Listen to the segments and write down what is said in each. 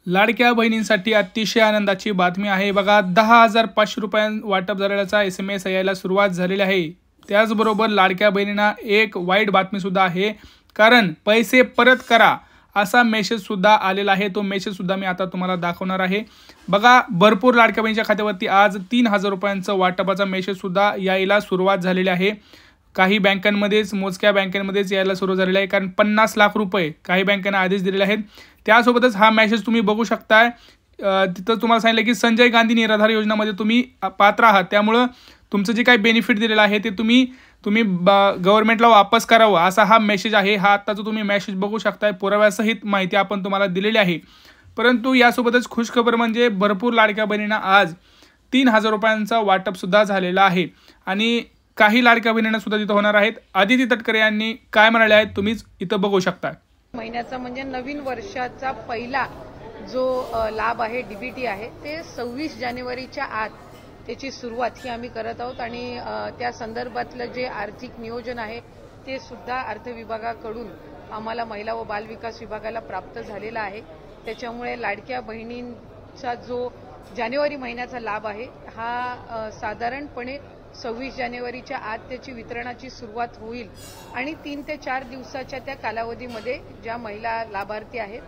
लाडक्या बहिणींसाठी अतिशय आनंदाची बातमी आहे बघा. 10,500 रुपये वाटप झालेल्याचा SMS यायला सुरुवात झालेली आहे. त्याचबरोबर लाडक्या बहिणींना एक वाईट बातमी सुद्धा आहे, कारण पैसे परत करा असा मेसेज सुद्धा आलेला आहे. तो मेसेज सुद्धा मी आता तुम्हाला दाखवणार आहे. बघा, भरपूर लाडक्या बहिणीच्या खात्यावरती आज 3,000 रुपयांचं वाटपाचा मेसेज सुद्धा यायला सुरुवात झालेली आहे. काही बँकांमध्येच, मोजक्या बँकांमध्येच यायला सुरू झालेलं आहे, कारण 50 लाख रुपये काही बँकांना आधीच दिलेले आहेत. त्यासोबतच हा मेसेज तुम्ही बघू शकताय. तिथं तुम्हाला सांगितलं की संजय गांधी निराधार योजनेमध्ये तुम्ही पात्र आहात, त्यामुळं तुमचं जे काही बेनिफिट दिलेलं आहे ते तुम्ही गव्हर्नमेंटला वापस करावं असा हा मेसेज आहे. हा आत्ताचा तुम्ही मेसेज बघू शकताय. पुराव्यासहित माहिती आपण तुम्हाला दिलेली आहे. परंतु यासोबतच खुशखबर म्हणजे भरपूर लाडक्या बहिणींना आज 3,000 रुपयांचा वाटपसुद्धा झालेला आहे आणि काही लाडक्या बहिणींना सुद्धा तिथं होणार आहेत. आदिती तटकरे यांनी काय म्हणाले आहेत तुम्हीच इथं बघू शकता. महिन्याचा म्हणजे नवीन वर्षाचा पहिला जो लाभ आहे, डीबीटी आहे, ते 26 जानेवारीच्या आत त्याची सुरुवात ही आम्ही करत आहोत आणि त्या संदर्भातलं जे आर्थिक नियोजन आहे ते सुद्धा अर्थ विभागाकडून आम्हाला महिला व बाल विकास विभागाला प्राप्त झालेला आहे. त्याच्यामुळे लाडक्या बहिणींचा जो जानेवारी महिन्याचा लाभ आहे हा साधारणपणे 26 जानेवारीच्या आत त्याची वितरणाची सुरुवात होईल आणि 3 ते 4 दिवसाच्या त्या कालावधीमध्ये ज्या महिला लाभार्थी आहेत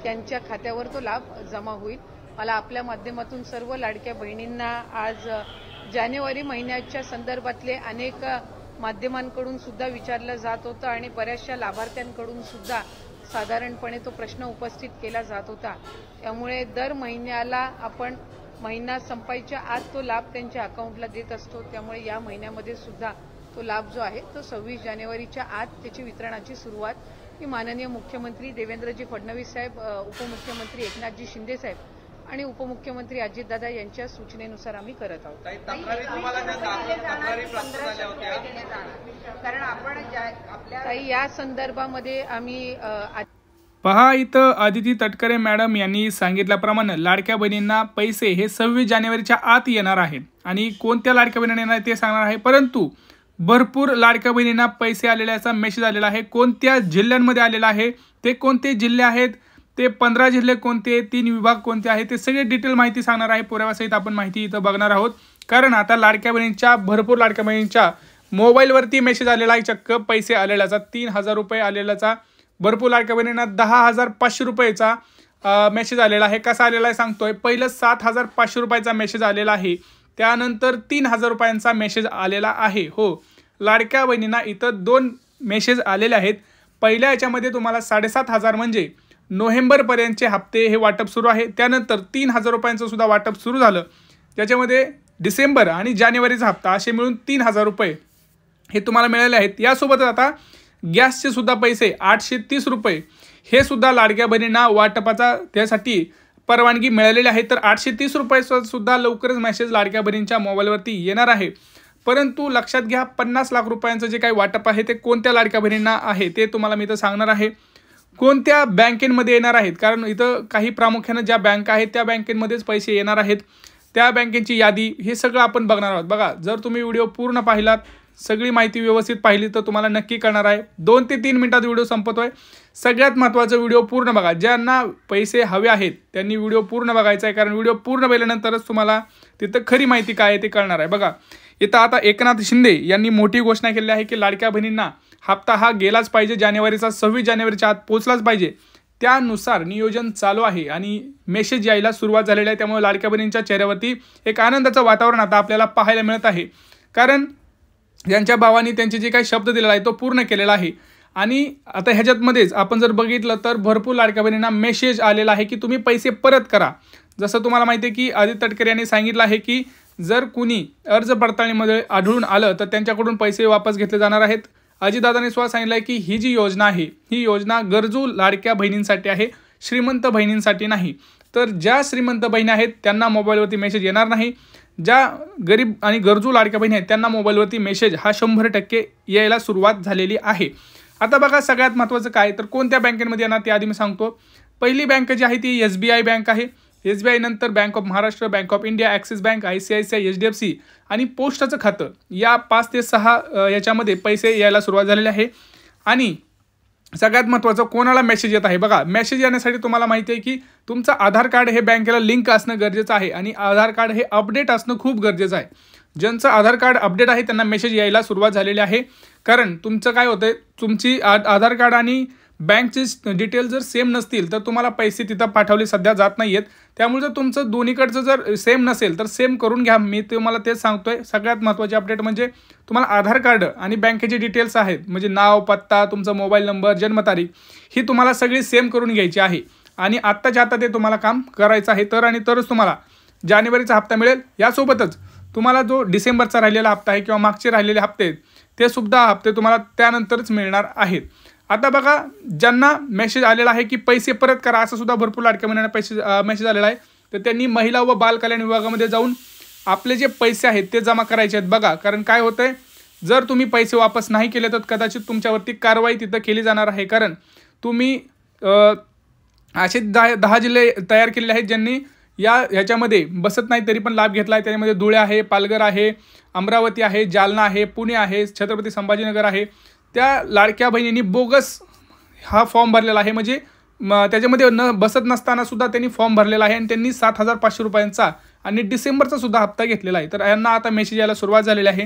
त्यांच्या खात्यावर तो लाभ जमा होईल. मला आपल्या माध्यमातून सर्व लाडक्या बहिणींना आज जानेवारी महिन्याच्या संदर्भातले अनेक माध्यमांकडून सुद्धा विचारलं जात होतं आणि बऱ्याचशा लाभार्थ्यांकडून सुद्धा साधारणपणे तो प्रश्न उपस्थित केला जात होता. त्यामुळे दर महिन्याला आपण महिना संपायच्या आत तो लाभ त्यांच्या अकाउंटला देत असतो. त्यामुळे या महिन्यामध्ये सुद्धा तो लाभ जो आहे तो 26 जानेवारीच्या आत त्याची वितरणाची सुरुवात ही माननीय मुख्यमंत्री देवेंद्रजी फडणवीस साहेब, उपमुख्यमंत्री एकनाथजी शिंदे साहेब आणि उपमुख्यमंत्री अजितदादा यांच्या सूचनेनुसार आम्ही करत आहोत. कारण आपण या संदर्भामध्ये आम्ही पहा, इथं आदिती तटकरे मॅडम यांनी सांगितल्याप्रमाणे लाडक्या बहिणींना पैसे हे 26 जानेवारीच्या आत येणार आहेत आणि कोणत्या लाडक्या बहिणींना येणार ते सांगणार आहे. परंतु भरपूर लाडक्या बहिणींना पैसे आलेल्याचा मेसेज आलेला आहे. कोणत्या जिल्ह्यांमध्ये आलेला आहे, ते कोणते जिल्हे आहेत, ते 15 जिल्हे कोणते, 3 विभाग कोणते आहेत, ते सगळे डिटेल माहिती सांगणार आहे. पुराव्यासहित आपण माहिती इथं बघणार आहोत. कारण आता भरपूर लाडक्या बहिणींच्या मोबाईलवरती मेसेज आलेला आहे. चक्क पैसे आलेल्याचा 3,000 रुपये आलेल्याचा. भरपूर लाडक्या बहिणींना 10,500 रुपयेचा मेसेज आलेला आहे. कसा आलेला आहे सांगतोय. पहिलं 7,500 रुपयाचा मेसेज आलेला आहे, त्यानंतर 3,000 रुपयांचा मेसेज आलेला आहे. हो, लाडक्या बहिणींना इथं 2 मेसेज आलेले आहेत. पहिल्या याच्यामध्ये तुम्हाला 7,500 म्हणजे नोव्हेंबरपर्यंतचे हप्ते हे वाटप सुरू आहे. त्यानंतर 3,000 रुपयांचं सुद्धा वाटप सुरू झालं, ज्याच्यामध्ये डिसेंबर आणि जानेवारीचा हप्ता असे मिळून 3,000 रुपये हे तुम्हाला मिळाले आहेत. यासोबतच आता गॅसचे सुद्धा पैसे 830 रुपये हे सुद्धा लाडक्या बहिणींना वाटपाचा त्यासाठी परवानगी मिळालेली आहे. तर 830 रुपये सुद्धा लवकरच मेसेज लाडक्या बहिणींच्या मोबाईलवरती येणार आहे. परंतु लक्षात घ्या, 50 लाख रुपयांचं जे काही वाटप आहे ते कोणत्या लाडक्या बहिणींना आहे ते तुम्हाला मी इथं सांगणार आहे. कोणत्या बँकेमध्ये येणार आहेत, कारण इथं काही प्रामुख्यानं ज्या बँका आहेत त्या बँकेमध्येच पैसे येणार आहेत. त्या बँकेची यादी हे सगळं आपण बघणार आहोत. बघा, जर तुम्ही व्हिडिओ पूर्ण पाहिलात, सगळी माहिती व्यवस्थित पाहिली तर तुम्हाला नक्की कळणार आहे. 2 ते 3 मिनिटात व्हिडिओ संपतोय. सगळ्यात महत्त्वाचं व्हिडिओ पूर्ण बघा. ज्यांना पैसे हवे आहेत त्यांनी व्हिडिओ पूर्ण बघायचा आहे, कारण व्हिडिओ पूर्ण पाहिल्यानंतरच तुम्हाला तिथं खरी माहिती काय आहे ते कळणार आहे. बघा, इथं आता एकनाथ शिंदे यांनी मोठी घोषणा केली आहे की लाडक्या बहिणींना हप्ता हा गेलाच पाहिजे, जानेवारीचा 26 जानेवारीच्या आत पोहोचलाच पाहिजे. त्यानुसार नियोजन चालू आहे आणि मेसेज यायला सुरुवात झालेली आहे. त्यामुळे लाडक्या बहिणींच्या चेहऱ्यावरती एक आनंदाचं वातावरण आता आपल्याला पाहायला मिळत आहे, कारण ज्यांच्या भावांनी त्यांचे जे काही शब्द दिलेला आहे तो पूर्ण केलेला आहे. आणि आता ह्याच्यामध्येच आपण जर बघितलं तर भरपूर लाडक्या बहिणींना मेसेज आलेला आहे की तुम्ही पैसे परत करा. जसं तुम्हाला माहिती आहे की आदिती तटकरे यांनी सांगितलं आहे की जर कुणी अर्ज पडताळणीमध्ये आढळून आलं तर त्यांच्याकडून पैसे वापस घेतले जाणार आहेत. अजितदादांनी स्वतः सांगितलं आहे की ही जी योजना आहे ही योजना गरजू लाडक्या बहिणींसाठी आहे, श्रीमंत बहिणींसाठी नाही. तर ज्या श्रीमंत बहिणी आहेत त्यांना मोबाईलवरती मेसेज येणार नाही. ज्या गरीब आणि गरजू लाडक्या बहिणी आहेत त्यांना मोबाईलवरती मेसेज हा 100% यायला सुरुवात झालेली आहे. आता बघा, सगळ्यात महत्त्वाचं काय तर कोणत्या बँकेमध्ये येणार ते आधी मी सांगतो. पहिली बँक जी आहे ती SBI बँक आहे. SBI नंतर bank of Maharashtra, bank of India, axis bank, ICICI, HDFC आणि पोस्टाचं खातं, या 5 ते 6 याच्यामध्ये पैसे यायला सुरुवात झालेली आहे. आणि सगळ्यात महत्त्वाचं कोणाला मेसेज येत आहे बघा, मेसेज येण्यासाठी तुम्हाला माहिती आहे की तुमचं आधार कार्ड हे बँकेला लिंक असणं गरजेचं आहे आणि आधार कार्ड हे अपडेट असणं खूप गरजेचं आहे. ज्यांचं आधार कार्ड अपडेट आहे त्यांना मेसेज यायला सुरुवात झालेली आहे. कारण तुमचं काय होतंय, तुमची आधार कार्ड आणि बँकचे डिटेल जर सेम नसतील तर तुम्हाला पैसे तिथं पाठवले सध्या जात नाही आहेत. त्यामुळे जर तुमचं दोन्हीकडचं जर सेम नसेल तर सेम करून घ्या. मी तुम्हाला तेच सांगतोय. सगळ्यात महत्त्वाची अपडेट म्हणजे तुम्हाला आधार कार्ड आणि बँकेचे डिटेल्स आहेत, म्हणजे नाव, पत्ता, तुमचा मोबाईल नंबर, जन्मतारीख ही तुम्हाला सगळी सेम करून घ्यायची आहे आणि आत्ताच्या आता ते तुम्हाला काम करायचं आहे. तरच तुम्हाला जानेवारीचा हप्ता मिळेल. यासोबतच तुम्हाला जो डिसेंबरचा राहिलेला हप्ता आहे किंवा मागचे राहिलेले हप्ते आहेत ते सुद्धा हप्ते तुम्हाला त्यानंतरच मिळणार आहेत. आता बघा, ज्यांना मेसेज आलेला आहे की पैसे परत करा, असं सुद्धा भरपूर लाडक्या बहिणींना मेसेज आलेला आहे, तर त्यांनी महिला व बाल कल्याण विभागामध्ये जाऊन आपले जे पैसे आहेत ते जमा करायचे आहेत बघा. कारण काय होतंय, जर तुम्ही पैसे वापस नाही केले तर कदाचित तुमच्यावरती कारवाई तिथं केली जाणार आहे. कारण तुम्ही असे 10 जिल्हे तयार केलेले आहेत ज्यांनी ह्याच्यामध्ये बसत नाही तरी पण लाभ घेतला आहे. त्याच्यामध्ये धुळे आहे, पालघर आहे, अमरावती आहे, जालना आहे, पुणे आहे, छत्रपती संभाजीनगर आहे. त्या लाडक्या बहिणींनी बोगस हा फॉर्म भरलेला आहे, म्हणजे त्याच्यामध्ये बसत नसताना सुद्धा त्यांनी फॉर्म भरलेला आहे आणि त्यांनी 7,500 रुपयांचा आणि डिसेंबरचा सुद्धा हप्ता घेतलेला आहे. तर यांना आता मेसेज यायला सुरुवात झालेली आहे.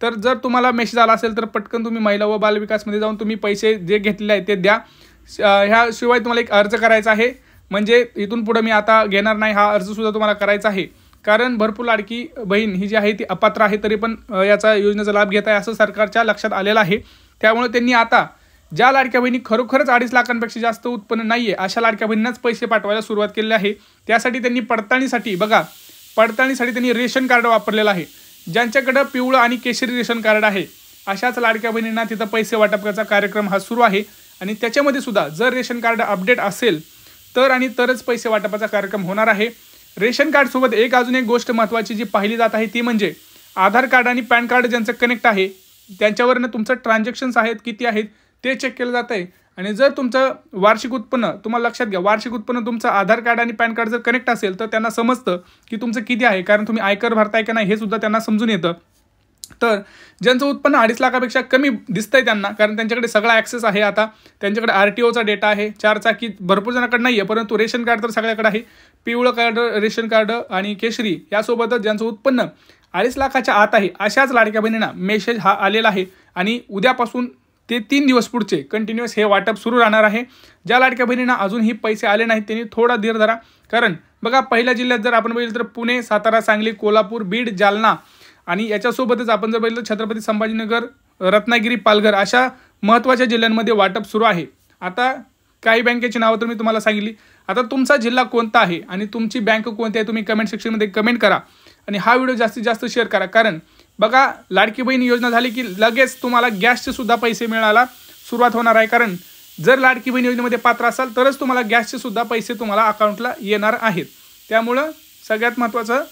तर जर तुम्हाला मेसेज आला असेल तर पटकन तुम्ही महिला व बालविकासमध्ये जाऊन तुम्ही पैसे जे घेतलेले आहेत ते द्या. ह्याशिवाय तुम्हाला एक अर्ज करायचा आहे, म्हणजे इथून पुढे मी आता घेणार नाही, हा अर्जसुद्धा तुम्हाला करायचा आहे. कारण भरपूर लाडकी बहीण ही जी आहे ती अपात्र आहे तरी पण याचा योजनेचा लाभ घेत आहे असं सरकारच्या लक्षात आलेलं आहे. त्यामुळे त्यांनी आता ज्या लाडक्या बहिणी खरोखरच 2.5 लाखांपेक्षा जास्त उत्पन्न नाही आहे अशा लाडक्या बहिणींनाच पैसे पाठवायला सुरुवात केलेली आहे. त्यासाठी त्यांनी पडताळणीसाठी त्यांनी रेशन कार्ड वापरलेलं आहे. ज्यांच्याकडं पिवळं आणि केशरी रेशन कार्ड आहे अशाच लाडक्या बहिणींना तिथं पैसे वाटप करायचा कार्यक्रम हा सुरू आहे. आणि त्याच्यामध्ये सुद्धा जर रेशन कार्ड अपडेट असेल तरच पैसे वाटपाचा कार्यक्रम होणार आहे. रेशन कार्डसोबत अजून एक गोष्ट महत्त्वाची जी पाहिली जात आहे ती म्हणजे आधार कार्ड आणि पॅन कार्ड ज्यांचं कनेक्ट आहे त्यांच्यावरनं तुमचं ट्रान्झॅक्शन्स आहेत किती आहेत ते चेक केलं जात आहे. आणि जर तुमचं वार्षिक उत्पन्न, तुम्हाला लक्षात घ्या, वार्षिक उत्पन्न तुमचं आधार कार्ड आणि पॅन कार्ड जर कनेक्ट असेल तर त्यांना समजतं की तुमचं किती आहे, कारण तुम्ही आयकर भरताय का नाही हे सुद्धा त्यांना समजून येतं. तर ज्यांचं उत्पन्न 2.5 लाखापेक्षा कमी दिसतंय त्यांना, कारण त्यांच्याकडे सगळा ॲक्सेस आहे, आता त्यांच्याकडे RTOचा डेटा आहे, 4 चाकी भरपूर जणांकडे नाही आहे परंतु रेशन कार्ड तर सगळ्याकडे आहे. पिवळं कार्ड, रेशन कार्ड आणि केशरी यासोबतच ज्यांचं उत्पन्न 2.5 लाखाच्या आत आहे अशाच लाडक्या बहिणींना मेसेज हा आलेला आहे. आणि उद्यापासून ते 3 दिवस पुढचे कंटिन्युअस हे वाटप सुरू राहणार आहे. ज्या लाडक्या बहिणींना अजूनही पैसे आले नाहीत त्यांनी थोडा धीर धरा. कारण बघा, पहिल्या जिल्ह्यात जर आपण बघितलं तर पुणे, सातारा, सांगली, कोल्हापूर, बीड, जालना आणि याच्यासोबतच आपण जर बघितलं छत्रपती संभाजीनगर, रत्नागिरी, पालघर अशा महत्त्वाच्या जिल्ह्यांमध्ये वाटप सुरू आहे. आता काही बँकेची नावं तर मी तुम्हाला सांगितली. आता तुमचा जिल्हा कोणता आहे आणि तुमची बँक कोणती आहे तुम्ही कमेंट सेक्शनमध्ये कमेंट करा आणि हा व्हिडिओ जास्तीत जास्त शेअर करा. कारण बघा, लाडकी बहीण योजना झाली की लगेच तुम्हाला गॅसचे सुद्धा पैसे मिळायला सुरुवात होणार आहे. कारण जर लाडकी बहीण योजनेमध्ये पात्र असाल तरच तुम्हाला गॅसचे सुद्धा पैसे तुम्हाला अकाउंटला येणार आहेत. त्यामुळं सगळ्यात महत्त्वाचं,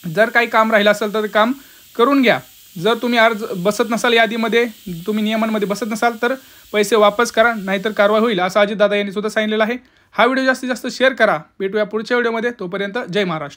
जर काही काम राहिलं असेल तर ते काम करून घ्या. जर तुम्ही अर्ज बसत नसाल यादीमध्ये, तुम्ही नियमांमध्ये बसत नसाल तर पैसे वापस करा, नाहीतर कारवाई होईल असं अजितदादा यांनी सुद्धा सांगितलेलं आहे. हा व्हिडिओ जास्तीत जास्त शेअर करा. भेटूया पुढच्या व्हिडिओमध्ये. तोपर्यंत जय महाराष्ट्र.